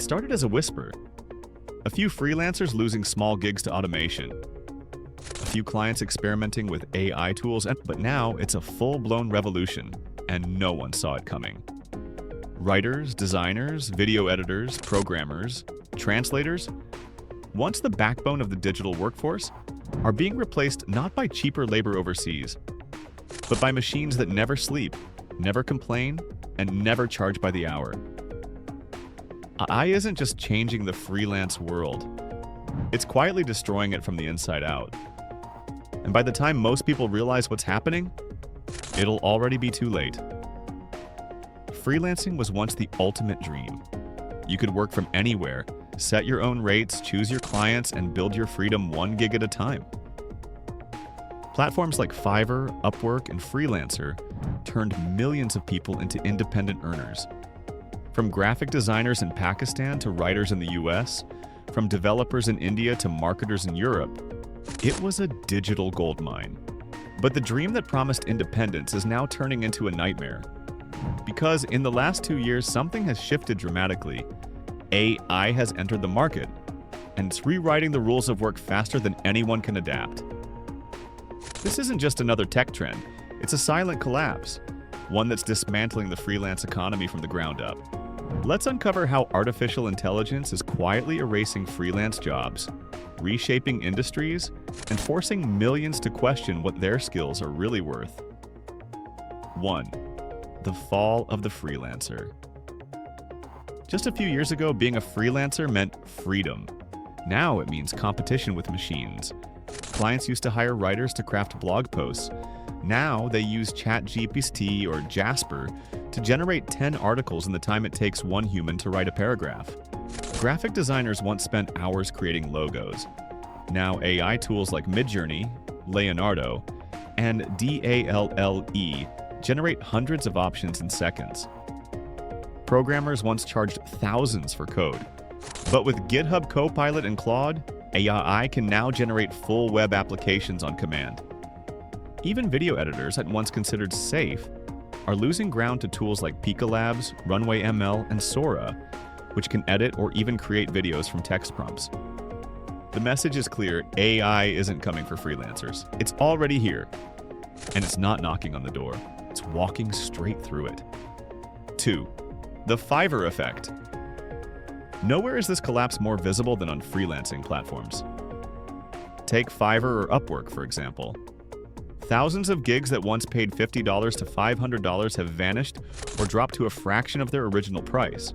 It started as a whisper. A few freelancers losing small gigs to automation. A few clients experimenting with AI tools, but now it's a full-blown revolution, and no one saw it coming. Writers, designers, video editors, programmers, translators, once the backbone of the digital workforce, are being replaced not by cheaper labor overseas, but by machines that never sleep, never complain, and never charge by the hour. AI isn't just changing the freelance world. It's quietly destroying it from the inside out. And by the time most people realize what's happening, it'll already be too late. Freelancing was once the ultimate dream. You could work from anywhere, set your own rates, choose your clients, and build your freedom 1 gig at a time. Platforms like Fiverr, Upwork, and Freelancer turned millions of people into independent earners. From graphic designers in Pakistan to writers in the US, from developers in India to marketers in Europe, it was a digital goldmine. But the dream that promised independence is now turning into a nightmare. Because in the last 2 years, something has shifted dramatically. AI has entered the market, and it's rewriting the rules of work faster than anyone can adapt. This isn't just another tech trend, it's a silent collapse, one that's dismantling the freelance economy from the ground up. Let's uncover how artificial intelligence is quietly erasing freelance jobs, reshaping industries, and forcing millions to question what their skills are really worth. 1. The fall of the freelancer. Just a few years ago, being a freelancer meant freedom. Now it means competition with machines. Clients used to hire writers to craft blog posts. Now they use ChatGPT or Jasper to generate 10 articles in the time it takes one human to write a paragraph. Graphic designers once spent hours creating logos. Now AI tools like Midjourney, Leonardo, and DALL-E generate hundreds of options in seconds. Programmers once charged thousands for code. But with GitHub Copilot and Claude, AI can now generate full web applications on command. Even video editors that once considered safe are losing ground to tools like Pika Labs, Runway ML, and Sora, which can edit or even create videos from text prompts. The message is clear: AI isn't coming for freelancers. It's already here. And it's not knocking on the door. It's walking straight through it. 2. The Fiverr effect. Nowhere is this collapse more visible than on freelancing platforms. Take Fiverr or Upwork, for example. Thousands of gigs that once paid $50 to $500 have vanished or dropped to a fraction of their original price.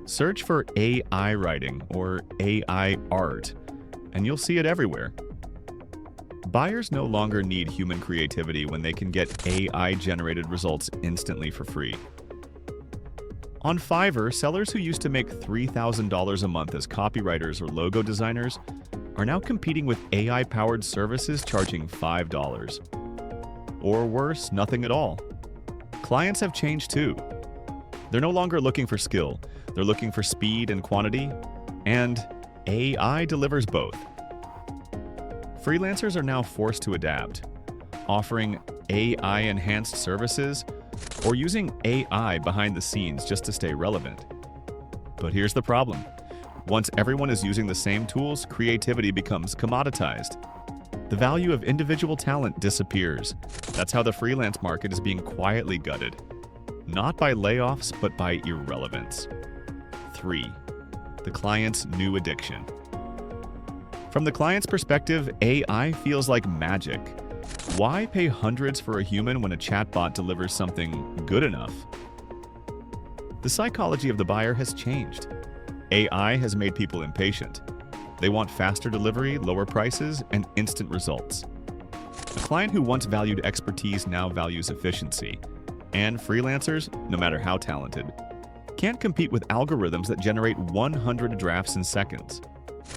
Search for AI writing or AI art, and you'll see it everywhere. Buyers no longer need human creativity when they can get AI-generated results instantly for free. On Fiverr, sellers who used to make $3,000 a month as copywriters or logo designers are now competing with AI-powered services charging $5. Or worse, nothing at all. Clients have changed too. They're no longer looking for skill, they're looking for speed and quantity, and AI delivers both. Freelancers are now forced to adapt, offering AI-enhanced services or using AI behind the scenes just to stay relevant. But here's the problem. Once everyone is using the same tools, creativity becomes commoditized. The value of individual talent disappears. That's how the freelance market is being quietly gutted. Not by layoffs, but by irrelevance. 3. The client's new addiction. From the client's perspective, AI feels like magic. Why pay hundreds for a human when a chatbot delivers something good enough? The psychology of the buyer has changed. AI has made people impatient. They want faster delivery, lower prices, and instant results. A client who once valued expertise now values efficiency. And freelancers, no matter how talented, can't compete with algorithms that generate 100 drafts in seconds.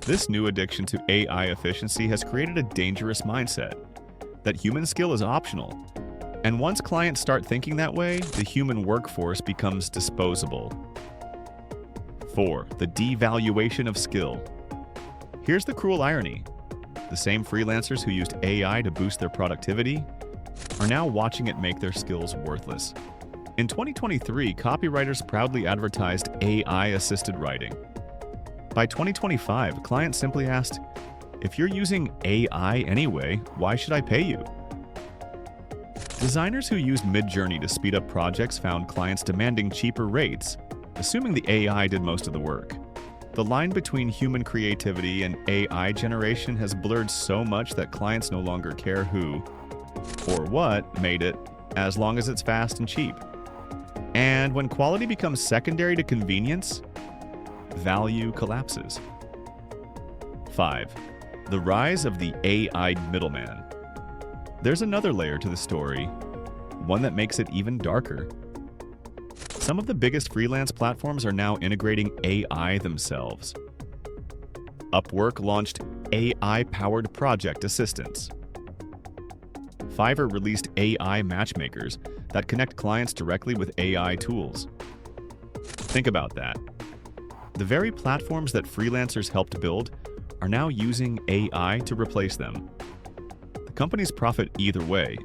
This new addiction to AI efficiency has created a dangerous mindset that human skill is optional. And once clients start thinking that way, the human workforce becomes disposable. 4. The devaluation of skill. Here's the cruel irony. The same freelancers who used AI to boost their productivity are now watching it make their skills worthless. In 2023, copywriters proudly advertised AI-assisted writing. By 2025, clients simply asked, "If you're using AI anyway, why should I pay you?" Designers who used Midjourney to speed up projects found clients demanding cheaper rates, assuming the AI did most of the work. The line between human creativity and AI generation has blurred so much that clients no longer care who or what made it, as long as it's fast and cheap. And when quality becomes secondary to convenience, value collapses. 5. The rise of the AI middleman. There's another layer to the story, one that makes it even darker. Some of the biggest freelance platforms are now integrating AI themselves. Upwork launched AI-powered project assistants. Fiverr released AI matchmakers that connect clients directly with AI tools. Think about that. The very platforms that freelancers helped build are now using AI to replace them. The companies profit either way,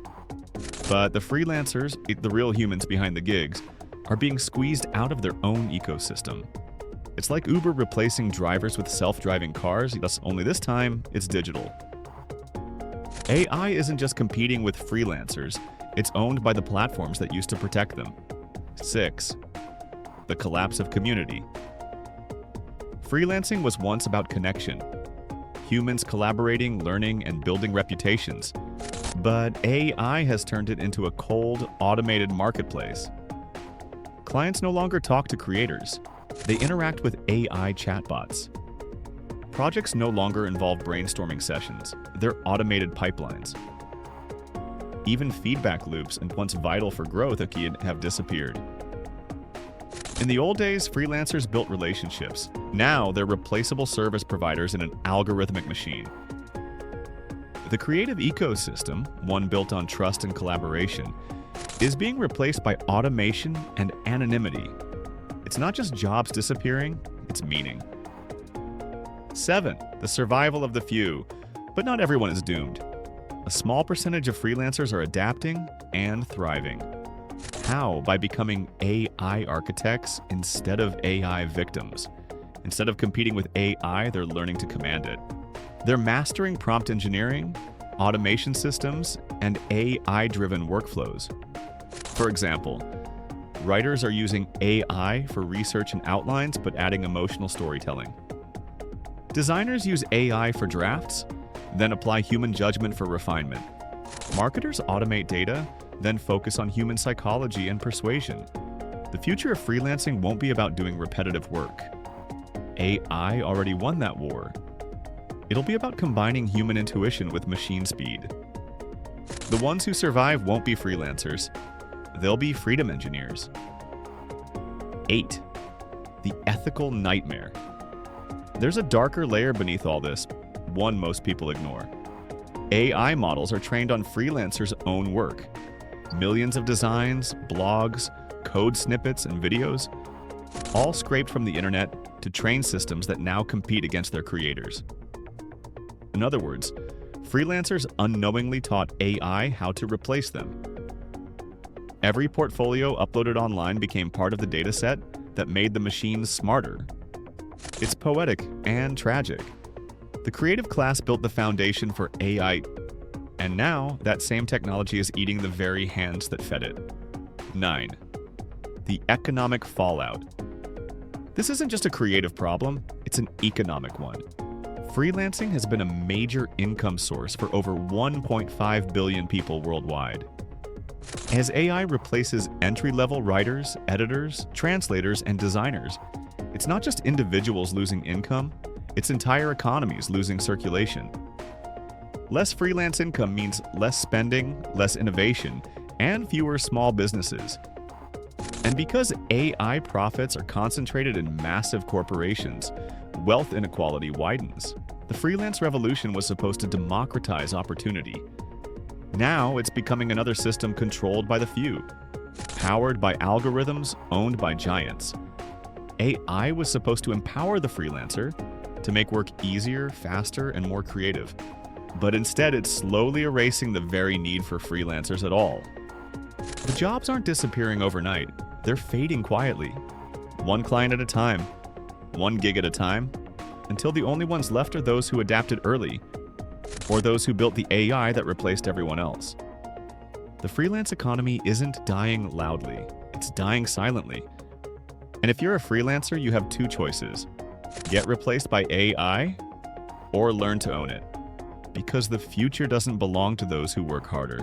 but the freelancers, the real humans behind the gigs, are being squeezed out of their own ecosystem. It's like Uber replacing drivers with self-driving cars, only this time it's digital. AI isn't just competing with freelancers, it's owned by the platforms that used to protect them. 6. The collapse of community. Freelancing was once about connection. Humans collaborating, learning, and building reputations. But AI has turned it into a cold, automated marketplace. Clients no longer talk to creators. They interact with AI chatbots. Projects no longer involve brainstorming sessions. They're automated pipelines. Even feedback loops, and once vital for growth, have disappeared. In the old days, freelancers built relationships. Now, they're replaceable service providers in an algorithmic machine. The creative ecosystem, one built on trust and collaboration, is being replaced by automation and anonymity. It's not just jobs disappearing, it's meaning. 7. The survival of the few. But not everyone is doomed. A small percentage of freelancers are adapting and thriving. How? By becoming AI architects instead of AI victims. Instead of competing with AI, they're learning to command it. They're mastering prompt engineering, automation systems, and AI-driven workflows. For example, writers are using AI for research and outlines, but adding emotional storytelling. Designers use AI for drafts, then apply human judgment for refinement. Marketers automate data, then focus on human psychology and persuasion. The future of freelancing won't be about doing repetitive work. AI already won that war. It'll be about combining human intuition with machine speed. The ones who survive won't be freelancers. They'll be freedom engineers. 8. The ethical nightmare. There's a darker layer beneath all this, one most people ignore. AI models are trained on freelancers' own work. Millions of designs, blogs, code snippets, and videos, all scraped from the internet to train systems that now compete against their creators. In other words, freelancers unknowingly taught AI how to replace them. Every portfolio uploaded online became part of the dataset that made the machines smarter. It's poetic and tragic. The creative class built the foundation for AI, and now that same technology is eating the very hands that fed it. 9. The economic fallout. This isn't just a creative problem, it's an economic one. Freelancing has been a major income source for over 1.5 billion people worldwide. As AI replaces entry-level writers, editors, translators, and designers, it's not just individuals losing income, it's entire economies losing circulation. Less freelance income means less spending, less innovation, and fewer small businesses. And because AI profits are concentrated in massive corporations, wealth inequality widens. The freelance revolution was supposed to democratize opportunity. Now it's becoming another system controlled by the few, powered by algorithms owned by giants. AI was supposed to empower the freelancer to make work easier, faster, and more creative. But instead, it's slowly erasing the very need for freelancers at all. The jobs aren't disappearing overnight. They're fading quietly. One client at a time, one gig at a time, until the only ones left are those who adapted early, or those who built the AI that replaced everyone else. The freelance economy isn't dying loudly, it's dying silently. And if you're a freelancer, you have two choices: get replaced by AI or learn to own it. Because the future doesn't belong to those who work harder.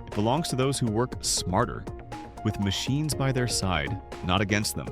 It belongs to those who work smarter, with machines by their side, not against them.